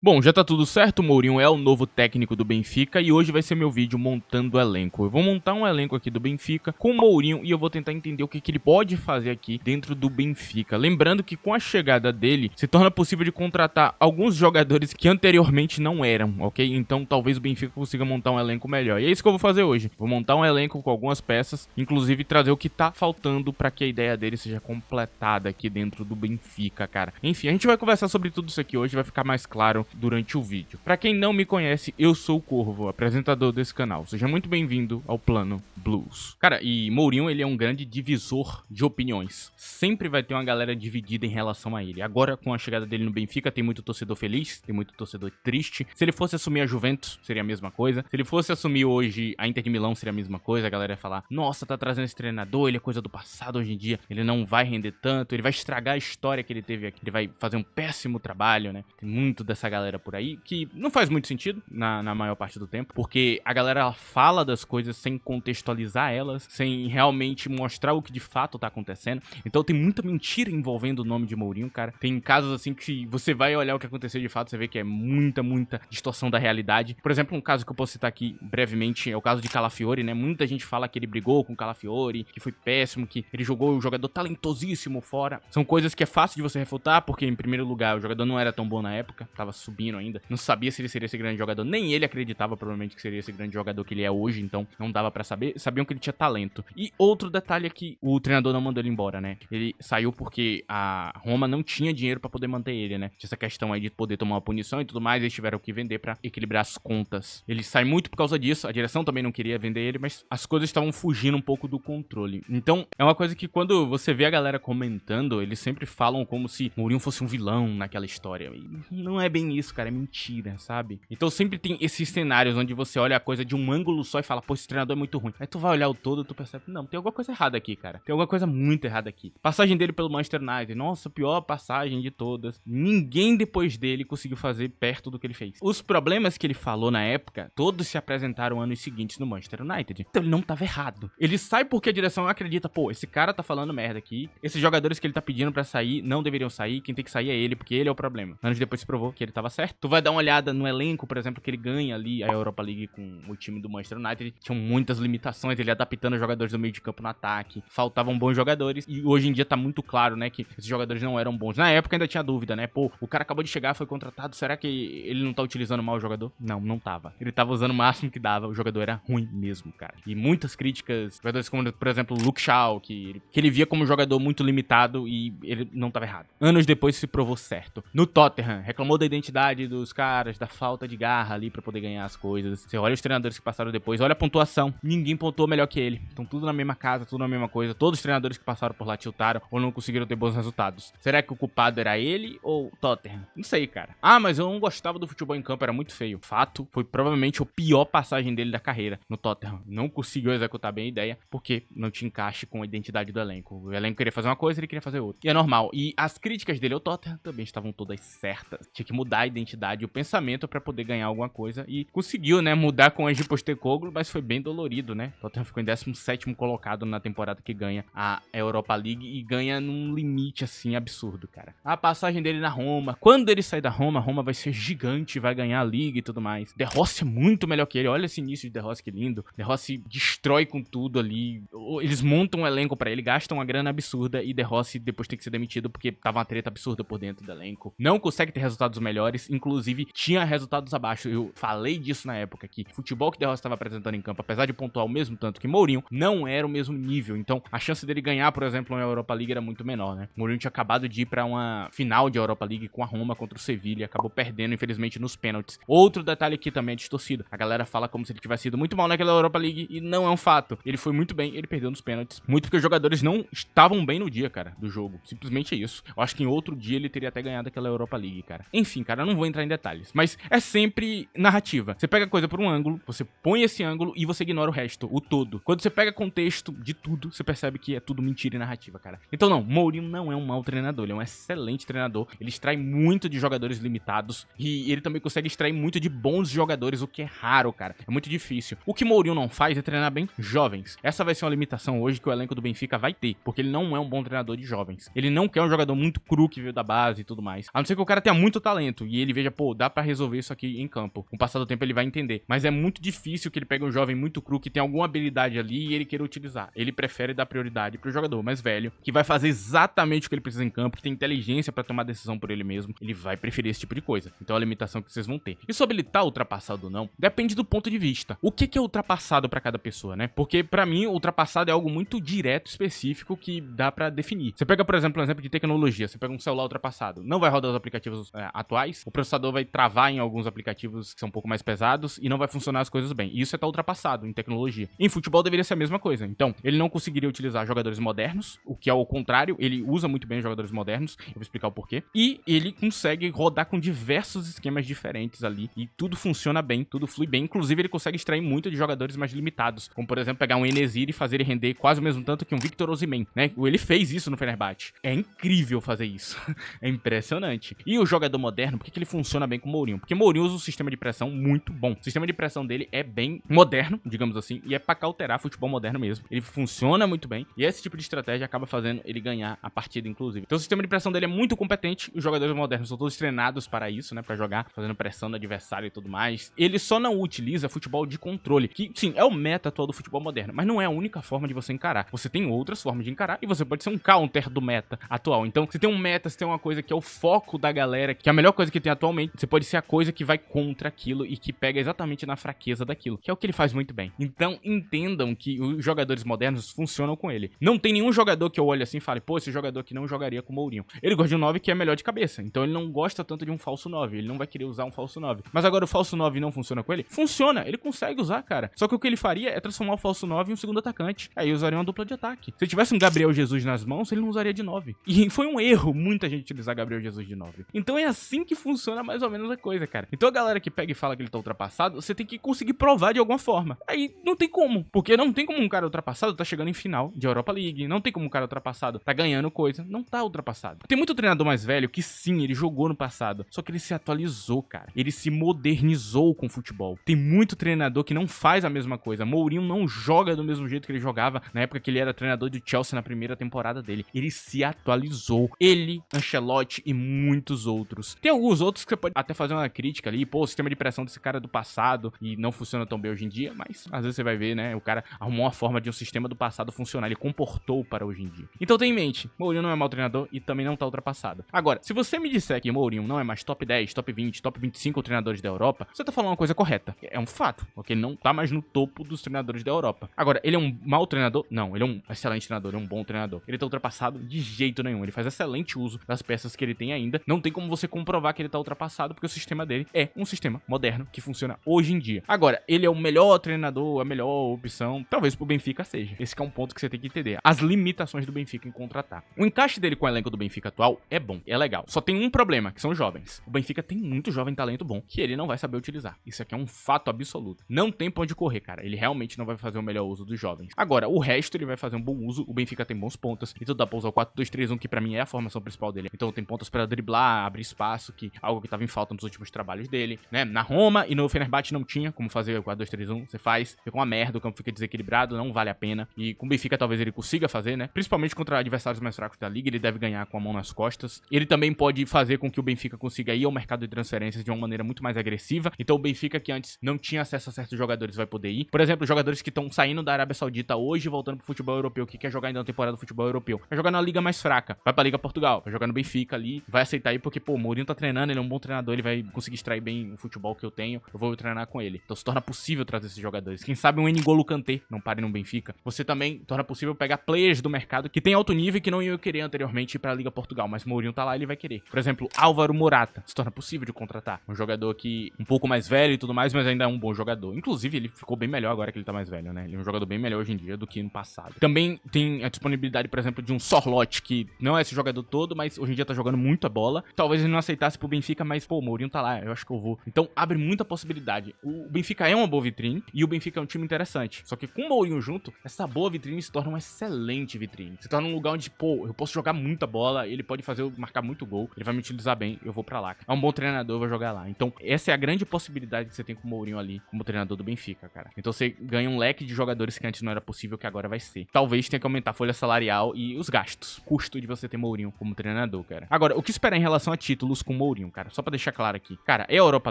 Bom, já tá tudo certo, o Mourinho é o novo técnico do Benfica e hoje vai ser meu vídeo montando o elenco. Eu vou montar um elenco aqui do Benfica com o Mourinho e eu vou tentar entender o que ele pode fazer aqui dentro do Benfica. Lembrando que com a chegada dele, se torna possível de contratar alguns jogadores que anteriormente não eram, ok? Então talvez o Benfica consiga montar um elenco melhor. E é isso que eu vou fazer hoje. Vou montar um elenco com algumas peças, inclusive trazer o que tá faltando para que a ideia dele seja completada aqui dentro do Benfica, cara. Enfim, a gente vai conversar sobre tudo isso aqui hoje, vai ficar mais claro durante o vídeo. Pra quem não me conhece, eu sou o Corvo, apresentador desse canal. Seja muito bem-vindo ao Plano Blues. Cara, e Mourinho, ele é um grande divisor de opiniões. Sempre vai ter uma galera dividida em relação a ele. Agora, com a chegada dele no Benfica, tem muito torcedor feliz, tem muito torcedor triste. Se ele fosse assumir a Juventus, seria a mesma coisa. Se ele fosse assumir hoje a Inter de Milão, seria a mesma coisa. A galera ia falar, nossa, tá trazendo esse treinador, ele é coisa do passado hoje em dia, ele não vai render tanto, ele vai estragar a história que ele teve aqui, ele vai fazer um péssimo trabalho, né? Tem muito dessa galera por aí, que não faz muito sentido na maior parte do tempo, porque a galera fala das coisas sem contextualizar elas, sem realmente mostrar o que de fato tá acontecendo. Então tem muita mentira envolvendo o nome de Mourinho, cara. Tem casos assim que você vai olhar o que aconteceu de fato, você vê que é muita distorção da realidade. Por exemplo, um caso que eu posso citar aqui brevemente é o caso de Calafiori, né? Muita gente fala que ele brigou com Calafiori, que foi péssimo, que ele jogou um jogador talentosíssimo fora. São coisas que é fácil de você refutar, porque em primeiro lugar o jogador não era tão bom na época, tava subindo ainda, não sabia se ele seria esse grande jogador, nem ele acreditava provavelmente que seria esse grande jogador que ele é hoje, então não dava pra saber, sabiam que ele tinha talento. E outro detalhe é que o treinador não mandou ele embora, né? Ele saiu porque a Roma não tinha dinheiro pra poder manter ele, né? Tinha essa questão aí de poder tomar uma punição e tudo mais, eles tiveram que vender pra equilibrar as contas. Ele sai muito por causa disso, a direção também não queria vender ele, mas as coisas estavam fugindo um pouco do controle. Então, é uma coisa que quando você vê a galera comentando, eles sempre falam como se Mourinho fosse um vilão naquela história. E não é bem isso, cara, é mentira, sabe? Então sempre tem esses cenários onde você olha a coisa de um ângulo só e fala, pô, esse treinador é muito ruim. Aí tu vai olhar o todo e tu percebe, não, tem alguma coisa errada aqui, cara. Tem alguma coisa muito errada aqui. Passagem dele pelo Manchester United, nossa, pior passagem de todas. Ninguém depois dele conseguiu fazer perto do que ele fez. Os problemas que ele falou na época, todos se apresentaram anos seguintes no Manchester United. Então ele não tava errado. Ele sai porque a direção acredita, pô, esse cara tá falando merda aqui. Esses jogadores que ele tá pedindo pra sair não deveriam sair. Quem tem que sair é ele, porque ele é o problema. Anos depois se provou que ele tava certo. Tu vai dar uma olhada no elenco, por exemplo, que ele ganha ali a Europa League com o time do Manchester United. Tinham muitas limitações, ele adaptando os jogadores do meio de campo no ataque. Faltavam bons jogadores. E hoje em dia tá muito claro, né, que esses jogadores não eram bons. Na época ainda tinha dúvida, né? Pô, o cara acabou de chegar, foi contratado. Será que ele não tá utilizando mal o jogador? Não, não tava. Ele tava usando o máximo que dava. O jogador era ruim mesmo, cara. E muitas críticas, jogadores como, por exemplo, o Luke Shaw, que ele via como um jogador muito limitado e ele não tava errado. Anos depois se provou certo. No Tottenham, reclamou da identidade dos caras, da falta de garra ali pra poder ganhar as coisas. Você olha os treinadores que passaram depois, olha a pontuação. Ninguém pontuou melhor que ele. Estão tudo na mesma casa, tudo na mesma coisa. Todos os treinadores que passaram por lá tiltaram ou não conseguiram ter bons resultados. Será que o culpado era ele ou o Tottenham? Não sei, cara. Ah, mas eu não gostava do futebol em campo, era muito feio. Fato, foi provavelmente a pior passagem dele da carreira no Tottenham. Não conseguiu executar bem a ideia porque não tinha encaixe com a identidade do elenco. O elenco queria fazer uma coisa, ele queria fazer outra. E é normal. E as críticas dele ao Tottenham também estavam todas certas. Tinha que mudar a identidade e o pensamento pra poder ganhar alguma coisa. E conseguiu, né, mudar com o Ange Postecoglou, mas foi bem dolorido, né? O Tottenham ficou em 17º colocado na temporada que ganha a Europa League e ganha num limite, assim, absurdo, cara. A passagem dele na Roma, quando ele sair da Roma, a Roma vai ser gigante, vai ganhar a Liga e tudo mais. De Rossi é muito melhor que ele. Olha esse início de De Rossi, que lindo. De Rossi destrói com tudo ali. Eles montam um elenco pra ele, gastam uma grana absurda e De Rossi depois tem que ser demitido porque tava uma treta absurda por dentro do elenco. Não consegue ter resultados melhores, inclusive tinha resultados abaixo. Eu falei disso na época, que o futebol que De Rossi estava apresentando em campo, apesar de pontuar o mesmo tanto que Mourinho, não era o mesmo nível. Então a chance dele ganhar, por exemplo, uma Europa League era muito menor, né? Mourinho tinha acabado de ir pra uma final de Europa League com a Roma contra o Sevilla e acabou perdendo, infelizmente, nos pênaltis. Outro detalhe aqui também é distorcido. A galera fala como se ele tivesse ido muito mal naquela Europa League e não é um fato. Ele foi muito bem, ele perdeu nos pênaltis. Muito porque os jogadores não estavam bem no dia, cara, do jogo. Simplesmente é isso. Eu acho que em outro dia ele teria até ganhado aquela Europa League, cara. Enfim, cara, eu não vou entrar em detalhes. Mas é sempre narrativa. Você pega a coisa por um ângulo, você põe esse ângulo e você ignora o resto. jogo todo. Quando você pega contexto de tudo, você percebe que é tudo mentira e narrativa, cara. Então não, Mourinho não é um mau treinador, ele é um excelente treinador. Ele extrai muito de jogadores limitados e ele também consegue extrair muito de bons jogadores, o que é raro, cara. É muito difícil. O que Mourinho não faz é treinar bem jovens. Essa vai ser uma limitação hoje que o elenco do Benfica vai ter, porque ele não é um bom treinador de jovens. Ele não quer um jogador muito cru que veio da base e tudo mais. A não ser que o cara tenha muito talento e ele veja, pô, dá pra resolver isso aqui em campo. Com o passar do tempo ele vai entender. Mas é muito difícil que ele pegue um jovem muito cru que tem alguma habilidade ali e ele queira utilizar. Ele prefere dar prioridade pro jogador mais velho, que vai fazer exatamente o que ele precisa em campo, que tem inteligência pra tomar decisão por ele mesmo. Ele vai preferir esse tipo de coisa. Então é a limitação que vocês vão ter. E sobre ele tá ultrapassado ou não, depende do ponto de vista. O que é ultrapassado pra cada pessoa, né? Porque pra mim, ultrapassado é algo muito direto, específico, que dá pra definir. Você pega, por exemplo, um exemplo de tecnologia. Você pega um celular ultrapassado. Não vai rodar os aplicativos atuais. O processador vai travar em alguns aplicativos que são um pouco mais pesados e não vai funcionar as coisas bem. E isso tá ultrapassado em tecnologia. Em futebol deveria ser a mesma coisa. Então, ele não conseguiria utilizar jogadores modernos, o que é o contrário. Ele usa muito bem os jogadores modernos. Eu vou explicar o porquê. E ele consegue rodar com diversos esquemas diferentes ali. E tudo funciona bem, tudo flui bem. Inclusive, ele consegue extrair muito de jogadores mais limitados. Como, por exemplo, pegar um Enesir e fazer ele render quase o mesmo tanto que um Victor Osimhen, né? Ele fez isso no Fenerbahçe. É incrível fazer isso. É impressionante. E o jogador moderno, por que ele funciona bem com o Mourinho? Porque Mourinho usa um sistema de pressão muito bom. O sistema de pressão dele é bem moderno, digamos assim, e é pra cauterar futebol moderno mesmo. Ele funciona muito bem, e esse tipo de estratégia acaba fazendo ele ganhar a partida, inclusive. Então o sistema de pressão dele é muito competente, os jogadores modernos são todos treinados para isso, né, pra jogar, fazendo pressão no adversário e tudo mais. Ele só não utiliza futebol de controle, que sim, é o meta atual do futebol moderno, mas não é a única forma de você encarar. Você tem outras formas de encarar, e você pode ser um counter do meta atual. Então, você tem um meta, você tem uma coisa que é o foco da galera, que é a melhor coisa que tem atualmente, você pode ser a coisa que vai contra aquilo e que pega exatamente na fraqueza daquilo, que é o que ele faz muito bem. Então, entendam que os jogadores modernos funcionam com ele. Não tem nenhum jogador que eu olhe assim e fale, pô, esse jogador aqui não jogaria com o Mourinho. Ele gosta de um 9 que é melhor de cabeça, então ele não gosta tanto de um falso 9, ele não vai querer usar um falso 9. Mas agora o falso 9 não funciona com ele? Funciona, ele consegue usar, cara. Só que o que ele faria é transformar o falso 9 em um segundo atacante. Aí usaria uma dupla de ataque. Se tivesse um Gabriel Jesus nas mãos, ele não usaria de 9. E foi um erro muita gente utilizar Gabriel Jesus de 9. Então é assim que funciona mais ou menos a coisa, cara. Então a galera que pega e fala que ele tá ultrapassado, você tem que conseguir provar de alguma forma. Aí não tem como, porque não tem como um cara ultrapassado tá chegando em final de Europa League, não tem como um cara ultrapassado tá ganhando coisa, não tá ultrapassado. Tem muito treinador mais velho que sim, ele jogou no passado, só que ele se atualizou, cara. Ele se modernizou com o futebol. Tem muito treinador que não faz a mesma coisa. Mourinho não joga do mesmo jeito que ele jogava na época que ele era treinador do Chelsea na primeira temporada dele. Ele se atualizou. Ele, Ancelotti e muitos outros. Tem alguns outros que você pode até fazer uma crítica ali, pô, o sistema de pressão desse cara é do passado e não funciona tão bem hoje em dia, mas às vezes você vai ver, né, o cara arrumou uma forma de um sistema do passado funcionar, ele comportou para hoje em dia. Então tenha em mente, Mourinho não é mau treinador e também não tá ultrapassado. Agora, se você me disser que Mourinho não é mais top 10, top 20, top 25 treinadores da Europa, você tá falando uma coisa correta. É um fato, porque ele não tá mais no topo dos treinadores da Europa. Agora, ele é um mau treinador? Não, ele é um excelente treinador, ele é um bom treinador. Ele tá ultrapassado de jeito nenhum, ele faz excelente uso das peças que ele tem ainda. Não tem como você comprovar que ele tá ultrapassado, porque o sistema dele é um sistema moderno que funciona hoje em dia. Agora, ele é o melhor treinador, a melhor opção, talvez pro Benfica seja. Esse que é um ponto que você tem que entender. As limitações do Benfica em contratar. O encaixe dele com o elenco do Benfica atual é bom, é legal. Só tem um problema, que são os jovens. O Benfica tem muito jovem talento bom, que ele não vai saber utilizar. Isso aqui é um fato absoluto. Não tem pra onde correr, cara. Ele realmente não vai fazer o melhor uso dos jovens. Agora, o resto ele vai fazer um bom uso. O Benfica tem bons pontas. Então dá pra usar o 4-2-3-1, que pra mim é a formação principal dele. Então tem pontas pra driblar, abrir espaço, que algo que tava em falta nos últimos trabalhos dele, né? Na Roma e no Fenerbahçe não tinha como fazer o 4-2-3-1. Você faz, fica uma merda, o campo fica desequilibrado, não vale a pena. E com o Benfica talvez ele consiga fazer, né? Principalmente contra adversários mais fracos da liga, ele deve ganhar com a mão nas costas. Ele também pode fazer com que o Benfica consiga ir ao mercado de transferências de uma maneira muito mais agressiva. Então o Benfica, que antes não tinha acesso a certos jogadores, vai poder ir. Por exemplo, jogadores que estão saindo da Arábia Saudita hoje e voltando pro futebol europeu, que quer jogar ainda na temporada do futebol europeu, vai jogar na liga mais fraca, vai pra Liga Portugal, vai jogar no Benfica ali, vai aceitar aí porque, pô, o Mourinho tá treinando, ele é um bom treinador, ele vai conseguir extrair bem o futebol que eu tenho, eu vou treinar com ele. Então se torna possível trazer esses jogadores. Quem sabe um N'Golo Kanté não pare no Benfica. Você também torna possível pegar players do mercado que tem alto nível e que não iam querer anteriormente ir pra Liga Portugal, mas o Mourinho tá lá, ele vai querer. Por exemplo, Álvaro Morata, se torna possível de contratar. Um jogador que um pouco mais velho e tudo mais, mas ainda é um bom jogador. Inclusive, ele ficou bem melhor agora que ele tá mais velho, né? Ele é um jogador bem melhor hoje em dia do que no passado. Também tem a disponibilidade, por exemplo, de um Sorloth, que não é esse jogador todo, mas hoje em dia tá jogando muita bola. Talvez ele não aceitasse pro Benfica, mas, pô, o Mourinho tá lá, eu acho que eu vou. Então, abre muita possibilidade. O Benfica é uma boa vitrine e o Benfica é um time interessante. Só que com o Mourinho junto, essa boa vitrine se torna uma excelente vitrine. Se torna um lugar onde, pô, eu posso jogar muita bola, ele pode fazer eu marcar muito gol, ele vai me utilizar bem, eu vou pra lá. É um bom treinador, eu vou jogar lá. Então, essa é a grande possibilidade que você tem com o Mourinho ali, como treinador do Benfica, cara. Então, você ganha um leque de jogadores que antes não era possível, que agora vai ser. Talvez tenha que aumentar a folha salarial e os gastos. Custo de você ter Mourinho como treinador, cara. Agora, o que esperar em relação a títulos com o Mourinho, cara? Só pra deixar claro aqui. Cara, é a Europa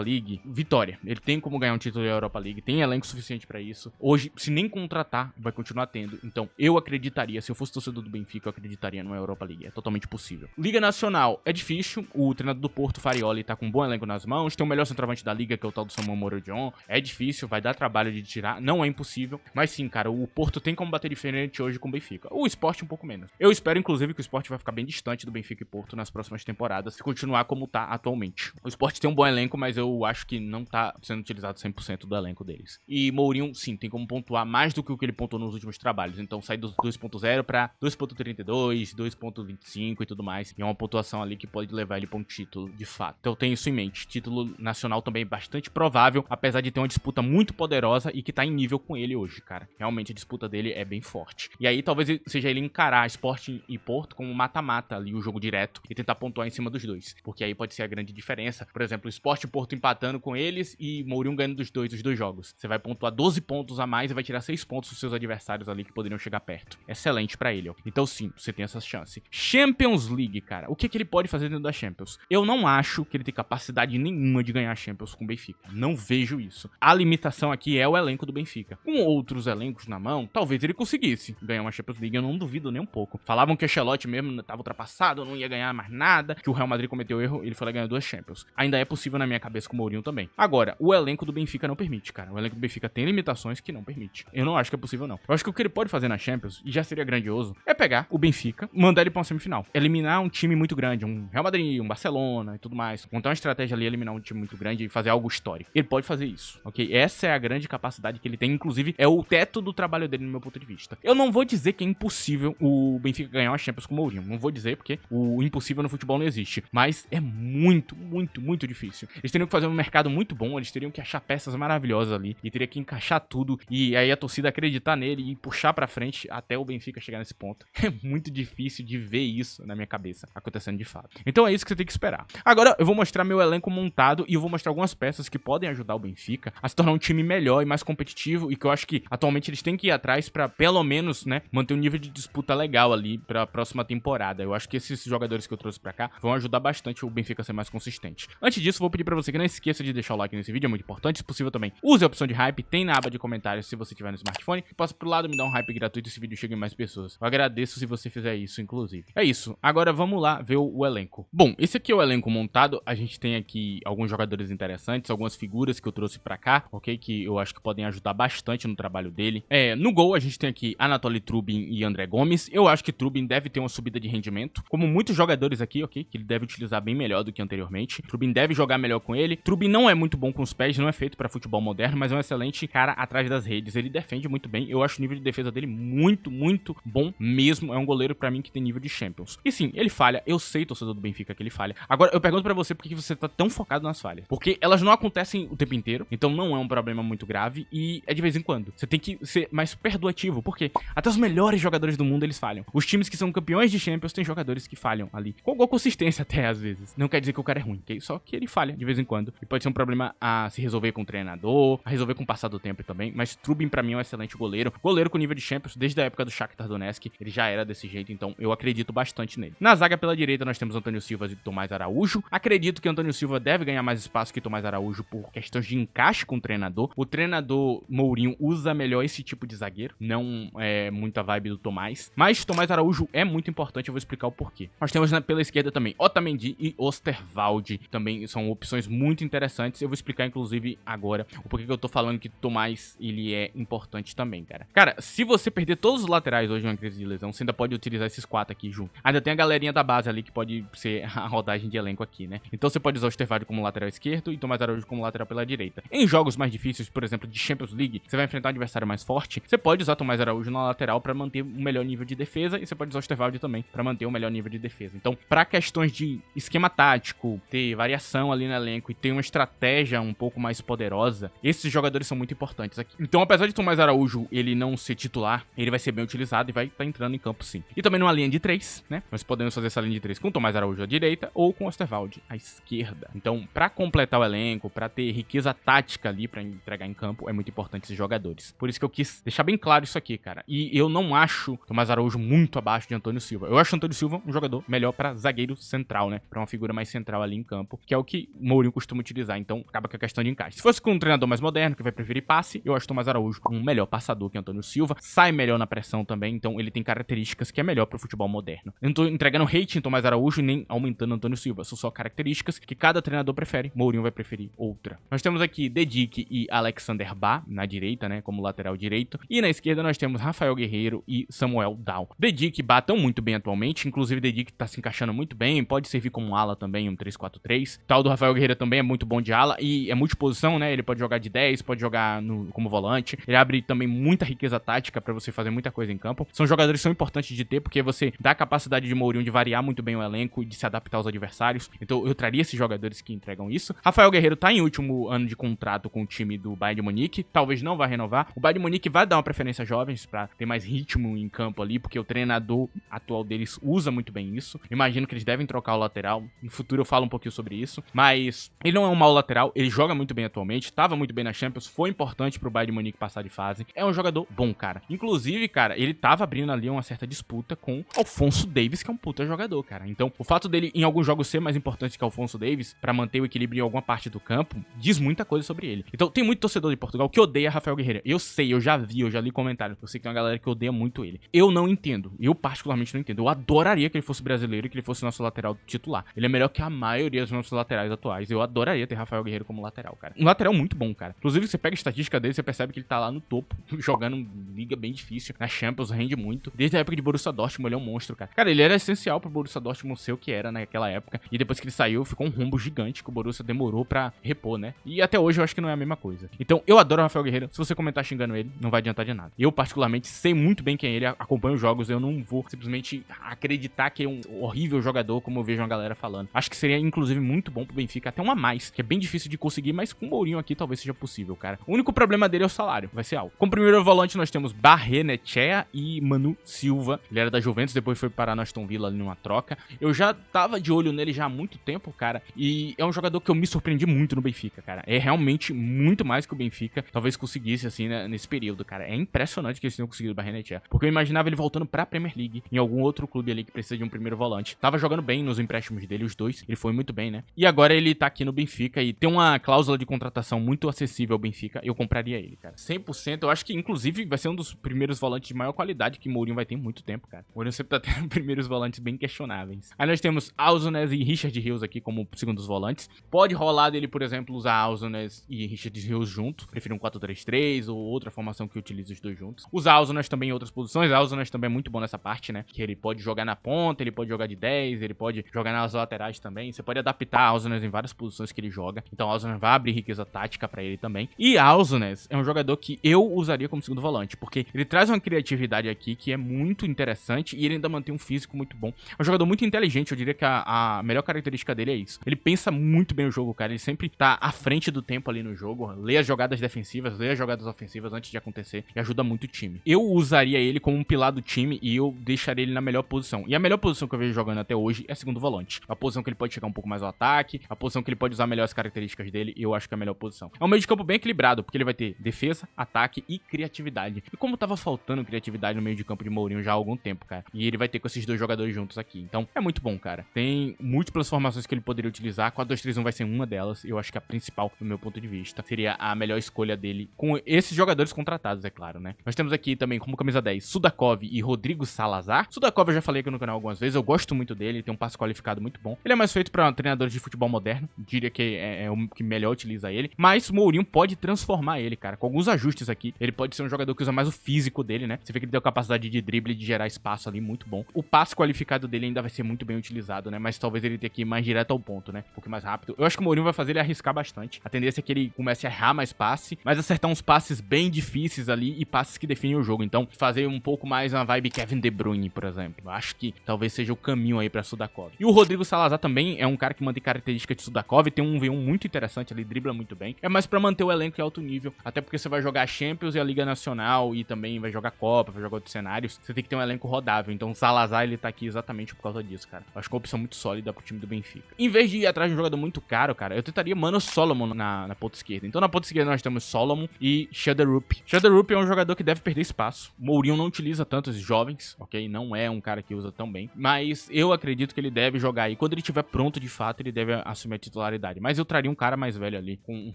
League, vitória. Ele tem como ganhar um título da Europa League, tem elenco suficiente pra isso. Hoje, se nem contratar, vai continuar tendo. Então, eu acreditaria, se eu fosse torcedor do Benfica, eu acreditaria numa Europa League. É totalmente possível. Liga Nacional é difícil. O treinador do Porto, Farioli, tá com um bom elenco nas mãos. Tem o melhor centroavante da liga, que é o tal do Samuel Morodion. É difícil, vai dar trabalho de tirar. Não é impossível. Mas sim, cara, o Porto tem como bater diferente hoje com o Benfica. O Sport um pouco menos. Eu espero, inclusive, que o Sport vai ficar bem distante do Benfica e Porto nas próximas temporadas, se continuar como tá atualmente. O Sport tem um bom elenco, mas eu acho que não tá sendo utilizado 100% do elenco deles. E Mourinho, sim, tem como pontuar mais do que o que ele pontuou nos últimos trabalhos. Então, sai dos 2.0 pra 2.32, 2.25 e tudo mais. E é uma pontuação ali que pode levar ele pra um título, de fato. Então, tenho isso em mente. Título nacional também bastante provável, apesar de ter uma disputa muito poderosa e que tá em nível com ele hoje, cara. Realmente, a disputa dele é bem forte. E aí, talvez seja ele encarar Sport e Porto como mata-mata ali, o jogo direto, e tentar pontuar em cima dos dois. Porque aí pode ser a grande diferença. Por exemplo, o Sport e Porto empatando com eles e Mourinho ganhando dos dois jogos. Você vai pontuar 12 pontos a mais e vai tirar 6 pontos dos seus adversários ali que poderiam chegar perto. Excelente pra ele, ó. Então sim, você tem essa chance. Champions League, cara. O que ele pode fazer dentro da Champions? Eu não acho que ele tem capacidade nenhuma de ganhar a Champions com o Benfica. Não vejo isso. A limitação aqui é o elenco do Benfica. Com outros elencos na mão, talvez ele conseguisse ganhar uma Champions League. Eu não duvido nem um pouco. Falavam que o Ancelotti mesmo estava ultrapassado, não ia ganhar mais nada, que o Real Madrid cometeu erro, ele foi lá e ganhou 2 Champions. Ainda é possível na minha cabeça com o Mourinho também. Agora, o elenco do Benfica não permite, cara. O elenco do Benfica tem limitações que não permite. Eu não acho que é possível, não. Eu acho que o que ele pode fazer na Champions, e já seria grandioso, é pegar o Benfica, mandar ele pra uma semifinal. Eliminar um time muito grande, um Real Madrid, um Barcelona e tudo mais. Montar uma estratégia ali, eliminar um time muito grande e fazer algo histórico. Ele pode fazer isso, ok? Essa é a grande capacidade que ele tem, inclusive, é o teto do trabalho dele no meu ponto de vista. Eu não vou dizer que é impossível o Benfica ganhar uma Champions com o Mourinho. Não vou dizer, porque o impossível no futebol não existe. Mas é muito, muito, muito difícil. Eles teriam que fazer um mercado muito bom, eles teriam que achar peças maravilhosas ali, e teria que encaixar tudo, e aí a torcida acreditar nele e puxar pra frente até o Benfica chegar nesse ponto. É muito difícil de ver isso na minha cabeça acontecendo de fato. Então é isso que você tem que esperar. Agora eu vou mostrar meu elenco montado e eu vou mostrar algumas peças que podem ajudar o Benfica a se tornar um time melhor e mais competitivo, e que eu acho que atualmente eles têm que ir atrás pra pelo menos, né, manter um nível de disputa legal ali pra próxima temporada. Eu acho que esses jogadores que eu trouxe pra cá vão ajudar bastante o Benfica a ser mais consistente. Antes disso, vou pedir pra você que não esqueça de deixar o like nesse vídeo, é muito importante. Se possível também, use a opção de hype, tem na aba de comentários se você tiver no smartphone. Passa pro lado, me dá um hype gratuito e esse vídeo chega em mais pessoas. Eu agradeço se você fizer isso, inclusive. É isso, agora vamos lá ver o elenco. Bom, esse aqui é o elenco montado. A gente tem aqui alguns jogadores interessantes, algumas figuras que eu trouxe pra cá, ok? Que eu acho que podem ajudar bastante no trabalho dele. No gol, a gente tem aqui Anatoly Trubin e André Gomes. Eu acho que Trubin deve ter uma subida de rendimento, como muitos jogadores aqui, ok? Que ele deve utilizar bem melhor do que anteriormente. Trubin deve jogar melhor com ele. Trubin não é muito bom com os pés, não é feito pra futebol moderno, mas é um excelente cara atrás das redes. Ele defende muito bem. Eu acho o nível de defesa dele muito, muito bom mesmo. É um goleiro pra mim que tem nível de Champions. E sim, ele falha. Eu sei, torcedor do Benfica, que ele falha. Agora, eu pergunto pra você por que você tá tão focado nas falhas. Porque elas não acontecem o tempo inteiro, então não é um problema muito grave e é de vez em quando. Você tem que ser mais perdoativo, porque até os melhores jogadores do mundo, eles falham. Os times que são campeões de Champions têm jogadores que falham ali. Com alguma consistência até, às vezes. Não quer dizer que o cara é ruim, okay? Só que ele falha de vez em quando. E pode ser um problema a se resolver com o treinador, a resolver com o passar do tempo também. Mas Trubin, pra mim, é um excelente goleiro. Goleiro com nível de Champions, desde a época do Shakhtar Donetsk. Ele já era desse jeito, então eu acredito bastante nele. Na zaga pela direita, nós temos Antônio Silva e Tomás Araújo. Acredito que Antônio Silva deve ganhar mais espaço que Tomás Araújo por questões de encaixe com o treinador. O treinador Mourinho usa melhor esse tipo de zagueiro, não é muita vibe do Tomás. Mas Tomás Araújo é muito importante, eu vou explicar o porquê. Nós temos pela esquerda também Otamendi e Osterwalde, também são opções muito interessantes. Eu vou explicar, inclusive, agora o porquê que eu tô falando que Tomás, ele é importante também, cara. Cara, se você perder todos os laterais hoje em uma crise de lesão, você ainda pode utilizar esses 4 aqui junto. Ainda tem a galerinha da base ali que pode ser a rodagem de elenco aqui, né? Então você pode usar o Osterwalde como lateral esquerdo e Tomás Araújo como lateral pela direita. Em jogos mais difíceis, por exemplo, de Champions League, você vai enfrentar um adversário mais forte, você pode usar Tomás Araújo na lateral pra manter um melhor nível de defesa e você pode usar o Osterwalde também pra manter um melhor nível de defesa. Então, pra questões de esquema tático, ter variação ali no elenco e ter uma estratégia um pouco mais poderosa, esses jogadores são muito importantes aqui. Então, apesar de Tomás Araújo ele não ser titular, ele vai ser bem utilizado e vai estar entrando em campo sim. E também numa linha de 3, né? Nós podemos fazer essa linha de 3 com Tomás Araújo à direita ou com Osterwalde à esquerda. Então, pra completar o elenco, pra ter riqueza tática ali pra entregar em campo, é muito importante esses jogadores. Por isso que eu quis deixar bem claro isso aqui, cara. E eu não acho Tomás Araújo muito abaixo de Antônio Silva. Eu acho Antônio Silva um jogador melhor pra zagueiro central, né? Pra uma figura mais central ali em campo, que é o que o Mourinho costuma utilizar. Então, acaba com a questão de encaixe. Se fosse com um treinador mais moderno, que vai preferir passe, eu acho Tomás Araújo um melhor passador que Antônio Silva. Sai melhor na pressão também, então ele tem características que é melhor pro futebol moderno. Eu não tô entregando hate em Tomás Araújo nem aumentando Antônio Silva. São só características que cada treinador prefere. Mourinho vai preferir outra. Nós temos aqui Dedic e Alexander Bá na direita, né? Como lateral direito. E na esquerda nós temos Rafael Guerreiro e Samuel Dahl. Dedic e Bá estão muito bem atualmente. Inclusive Dedic tá se encaixando muito bem. Pode servir como ala também, um 3-4-3. Tal do Rafael Guerreiro também é muito bom de ala. E é multiposição, né? Ele pode jogar de 10, pode jogar como volante. Ele abre também muita riqueza tática pra você fazer muita coisa em campo. São jogadores que são importantes de ter, porque você dá a capacidade de Mourinho de variar muito bem o elenco e de se adaptar aos adversários. Então eu traria esses jogadores que entregam isso. Rafael Guerreiro tá em último ano de contrato com o time do Bayern de Munique. Talvez não vá renovar. O Bayern de Munique vai dar uma preferência a jovens pra ter mais ritmo em campo ali, porque o treinador atual deles usa muito bem isso. Imagino que eles devem trocar o lateral. No futuro eu falo um pouquinho sobre isso. Mas ele não é um mau lateral. Ele joga muito bem atualmente. Tava muito bem na Champions. Foi importante pro Bayern de Munique passar de fase. É um jogador bom, cara. Inclusive, cara, ele tava abrindo ali uma certa disputa com Alphonso Davies, que é um puta jogador, cara. Então, o fato dele em alguns jogos ser mais importante que Alphonso Davies pra manter o equilíbrio em alguma parte do campo, diz muita coisa sobre ele. Então, tem muito torcedor de Portugal que odeia Rafael Guerreiro. Eu sei, eu já vi, eu já li comentários. Eu sei que tem uma galera que odeia muito ele. Eu não entendo. Eu particularmente não entendo. Eu adoraria que ele fosse brasileiro e que ele fosse nosso lateral titular. Ele é melhor que a maioria dos nossos laterais atuais. Eu adoraria ter Rafael Guerreiro como lateral, cara. Um lateral muito bom, cara. Inclusive, você pega a estatística dele, você percebe que ele tá lá no topo, jogando liga bem difícil. Na Champions, rende muito. Desde a época de Borussia Dortmund, ele é um monstro, cara. Cara, ele era essencial pro Borussia Dortmund ser o que era naquela época. E depois que ele saiu, ficou um rombo gigante que o Borussia demorou pra repor, né? E até hoje eu acho que não é a mesma coisa. Então, eu adoro o Rafael Guerreiro. Se você comentar xingando ele, não vai adiantar de nada. Eu, particularmente, sei muito bem quem é ele, acompanho os jogos, eu não vou simplesmente acreditar que é um horrível jogador, como eu vejo uma galera falando. Acho que seria, inclusive, muito bom pro Benfica, até um a mais, que é bem difícil de conseguir, mas com o Mourinho aqui talvez seja possível, cara. O único problema dele é o salário, vai ser alto. Como primeiro volante, nós temos Barrenechea e Manu Silva. Ele era da Juventus, depois foi parar no Aston Villa ali numa troca. Eu já tava de olho nele já há muito tempo, cara, e é um jogador que eu me surpreendi muito no Benfica, cara. É realmente muito mais que o Benfica talvez conseguisse, assim, né, nesse período, cara. É impressionante que eles tenham conseguido o Barrenechea, porque eu imaginava ele voltando pra Premier League, em algum outro clube ali que precisa de um primeiro volante. Tava jogando bem nos empréstimos dele, os dois. Ele foi muito bem, né? E agora ele tá aqui no Benfica e tem uma cláusula de contratação muito acessível ao Benfica. Eu compraria ele, cara. 100%. Eu acho que, inclusive, vai ser um dos primeiros volantes de maior qualidade que Mourinho vai ter em muito tempo, cara. O Mourinho sempre tá tendo primeiros volantes bem questionáveis. Aí nós temos Ausnes e Richard Rios aqui como segundos volantes. Pode rolar dele, por exemplo, usar Ausnes e Richard Rios junto. Prefiro um 4-3-3 ou outra formação que utilize os dois juntos. Usar Ausnes também em outras posições. Ausnes também é muito bom nessa parte, né? Que ele pode jogar na ponta, ele pode jogar de 10, ele pode jogar nas laterais também. Você pode adaptar Ausnes em várias posições que ele joga. Então Ausnes vai abrir riqueza tática pra ele também. E Ausnes é um jogador que eu usaria como segundo volante, porque ele traz uma criatividade aqui que é muito interessante e ele ainda mantém um físico muito bom. É um jogador muito inteligente, eu diria que a melhor característica dele é isso. Ele pensa muito bem o jogo, cara. Ele sempre tá à frente do tempo ali no jogo, lê as jogadas defensivas, lê as jogadas ofensivas antes de acontecer e ajuda muito o time. Eu usaria ele como um pilar do time e eu deixaria ele na melhor posição. E a melhor posição que eu vejo jogando até hoje é segundo volante. A posição que ele pode chegar um pouco mais ao ataque, a posição que ele pode usar melhor as características dele, eu acho que é a melhor posição. É um meio de campo bem equilibrado, porque ele vai ter defesa, ataque e criatividade. E como tava faltando criatividade no meio de campo de Mourinho já há algum tempo, cara. E ele vai ter com esses dois jogadores juntos aqui. Então, é muito bom, cara. Tem múltiplas formações que ele poderia utilizar. 4-2-3-1 vai ser uma delas. Eu acho que a principal, do meu ponto de vista, seria a melhor escolha dele com esses jogadores contratados, é claro, né? Nós temos aqui também, como camisa 10, Sudakov e Rodrigo Salazar. Sudakov eu já falei aqui no canal algumas vezes. Eu gosto muito dele. Tem um passe qualificado muito bom. Ele é mais feito para treinadores de futebol moderno. Diria que é o que melhor utiliza ele. Mas o Mourinho pode transformar ele, cara. Com alguns ajustes aqui. Ele pode ser um jogador que usa mais o físico dele, né? Você vê que ele tem a capacidade de drible, de gerar espaço ali muito bom. O passe qualificado dele ainda vai ser muito bem utilizado, né? Mas talvez ele tenha que ir mais direto ao ponto, né? Um pouco mais rápido. Eu acho que o Mourinho vai fazer ele arriscar bastante. A tendência é que ele comece a errar mais passe, mas acertar uns passes bem difíceis ali e passes que definem o jogo. Então, fazer um pouco mais uma vibe Kevin De Bruyne, por exemplo. Eu acho que talvez seja o caminho aí pra Sudakov. E o Rodrigo Salazar também é um cara que mantém características de Sudakov, tem um 1v1 muito interessante ali, dribla muito bem. É mais pra manter o elenco em alto nível, até porque você vai jogar a Champions e a Liga Nacional e também vai jogar Copa, vai jogar outros cenários, você tem que ter um elenco rodável. Então o Salazar, ele tá aqui exatamente por causa disso, cara. Eu acho que é uma opção muito sólida pro time do Benfica. Em vez de ir atrás de um jogador muito caro, cara, eu tentaria Mano Solomon na ponta esquerda. Então na ponta esquerda nós temos Solomon e Shadowroop. Shadowroop é um jogador que deve perder espaço. O Mourinho não utiliza tanto esses jovens, ok? Não é um cara que usa tão bem. Mas eu acredito que ele deve jogar aí. Quando ele estiver pronto de fato, ele deve assumir a titularidade. Mas eu traria um cara mais velho ali, com um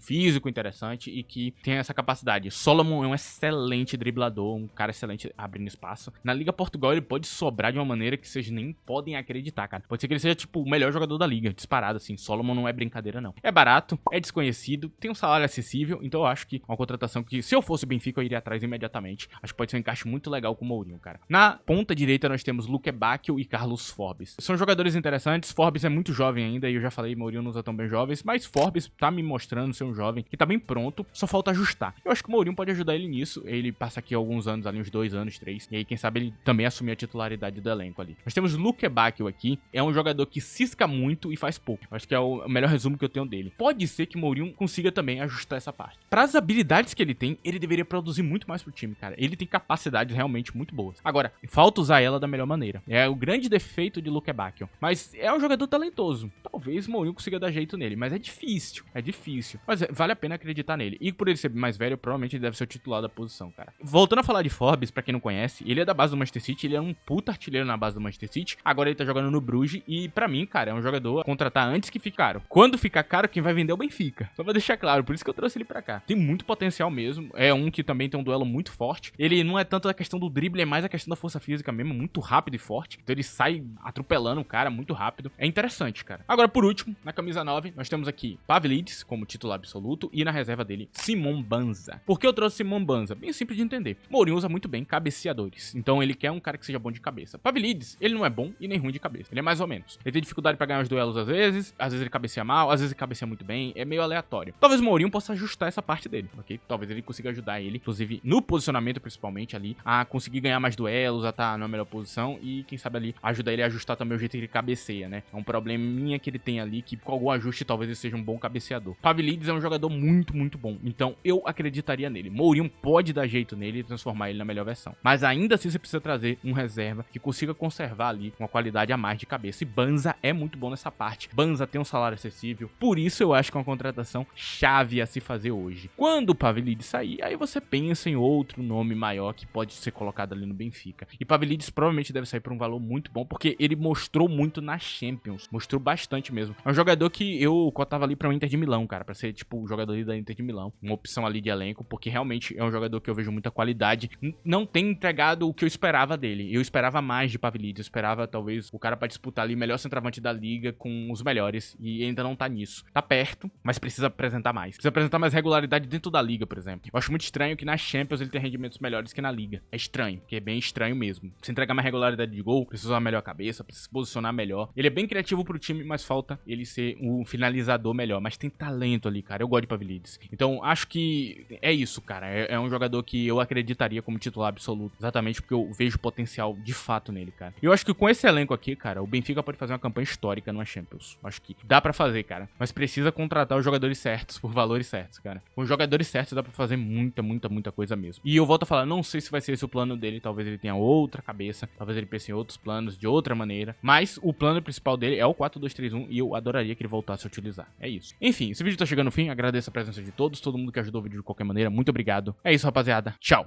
físico interessante e que tem essa capacidade. Solomon é um excelente driblador, um cara excelente abrindo espaço. Na Liga Portugal ele pode sobrar de uma maneira que vocês nem podem acreditar, cara. Pode ser que ele seja, tipo, o melhor jogador da liga, disparado, assim. Solomon não é brincadeira, não. É barato, é desconhecido, tem um salário acessível, então eu acho que é uma contratação que, se eu fosse o Benfica, eu iria atrás imediatamente. Acho que pode ser um encaixe muito legal com o Mourinho, cara. Na ponta direita nós temos Luke Bacchio e Carlos Forbes. São jogadores interessantes. Forbes é muito jovem ainda, e eu já falei, Mourinho não usa tão bem jovens, mas Forbes tá me mostrando ser um jovem que tá bem pronto, só falta ajustar. Eu acho que o Mourinho pode ajudar ele nisso. Ele passa aqui alguns anos ali, uns 2 anos, 3, e aí quem sabe ele também assumir a titularidade do elenco ali. Nós temos Luke Bacchio aqui, é um jogador que cisca muito e faz pouco. Eu acho que é o melhor resumo que eu tenho dele. Pode ser que o Mourinho consiga também ajustar essa parte. Para as habilidades que ele tem, ele deveria produzir muito mais pro time, cara. Ele tem capacidades realmente muito boas. Agora, falta usar ela da melhor maneira. É o grande defeito de Luke Bacchio. Mas é um jogador talentoso. Talvez o Mourinho consiga dar jeito nele, mas é difícil. É difícil. Mas vale a pena acreditar nele. E por ele ser mais velho, provavelmente ele deve ser o titular da posição, cara. Voltando a falar de Forbes, pra quem não conhece, ele é da base do Manchester City, ele é um puta artilheiro na base do Manchester City. Agora ele tá jogando no Bruges e pra mim, cara, é um jogador a contratar antes que fique caro. Quando ficar caro, quem vai vender é o Benfica. Só pra deixar claro, por isso que eu trouxe ele pra cá. Tem muito potencial mesmo, é um que também tem um duelo muito forte. Ele não é tanto a questão do drible, é mais a questão da força física mesmo, muito rápido e forte. Então ele sai atropelando o cara muito rápido. É interessante, cara. Agora, por último, na camisa 9, nós temos aqui Pavlidis como titular absoluto e na reserva dele, Simon Banza. Por que eu trouxe Simon Banza? Bem simples de entender. Mourinho usa muito bem cabeceadores, então ele quer um cara que seja bom de cabeça. Pavlidis, ele não é bom e nem ruim de cabeça. Ele é mais ou menos. Ele tem dificuldade pra ganhar os duelos às vezes ele cabeceia mal, às vezes ele cabeceia muito bem, é meio aleatório. Talvez o Mourinho possa ajustar essa parte dele, ok? Talvez ele consiga ajudar ele, inclusive no posicionamento principalmente ali, a conseguir ganhar mais duelos, a estar na melhor posição e quem sabe ali ajudar ele a ajustar também o jeito que ele cabeceia, né? É um probleminha que ele tem ali que com algum ajuste talvez ele seja um bom cabeceador. Pavlidis é um jogador muito, muito bom, então eu acreditaria nele. Mourinho pode dar jeito nele e transformar ele na melhor versão, mas ainda assim você precisa trazer um reserva que consiga conservar ali uma qualidade a mais de cabeça, e Banza é muito bom nessa parte. Banza tem um salário acessível, por isso eu acho que é uma contratação chave a se fazer hoje. Quando o Pavlidis sair, aí você pensa em outro nome maior que pode ser colocado ali no Benfica. E Pavlidis provavelmente deve sair por um valor muito bom, porque ele mostrou muito na Champions, mostrou bastante mesmo. É um jogador que eu cotava ali para o Inter de Milão, cara, para ser tipo o jogador ali da Inter de Milão, uma opção ali de elenco, porque realmente é um jogador que eu vejo muita qualidade. Não tem entregado o que eu esperava dele. Eu esperava mais de Pavlidis, eu esperava talvez o cara para disputar ali o melhor centroavante da liga com os melhores, e ainda não tá nisso. Tá perto, mas precisa apresentar mais. Precisa apresentar mais regularidade dentro da liga, por exemplo. Eu acho muito estranho que na Champions ele tenha rendimentos melhores que na liga. É estranho, que é bem estranho mesmo. Precisa entregar mais regularidade de gol, precisa usar melhor a cabeça, precisa se posicionar melhor. Ele é bem criativo pro time, mas falta ele ser um finalizador melhor. Mas tem talento ali, cara. Eu gosto de Pavlidis. Então, acho que é isso, cara. É um jogador que eu acreditaria como titular absoluto. Exatamente porque eu vejo potencial de fato nele, cara. E eu acho que com esse elenco aqui, cara, o Benfica pode fazer uma campanha histórica numa Champions. Acho que dá pra fazer, cara. Mas precisa contratar os jogadores certos, por valores certos, cara. Com os jogadores certos dá pra fazer muita coisa mesmo. E eu volto a falar, não sei se vai ser esse o plano dele. Talvez ele tenha outra cabeça. Talvez ele pense em outros planos, de outra maneira. Mas o plano principal dele é o 4-2-3-1 e eu adoraria que ele voltasse a utilizar. É isso. Enfim, esse vídeo tá chegando no fim. Agradeço a presença de todos, todo mundo que ajudou o vídeo de qualquer maneira. Muito obrigado. É isso, rapaziada. Tchau.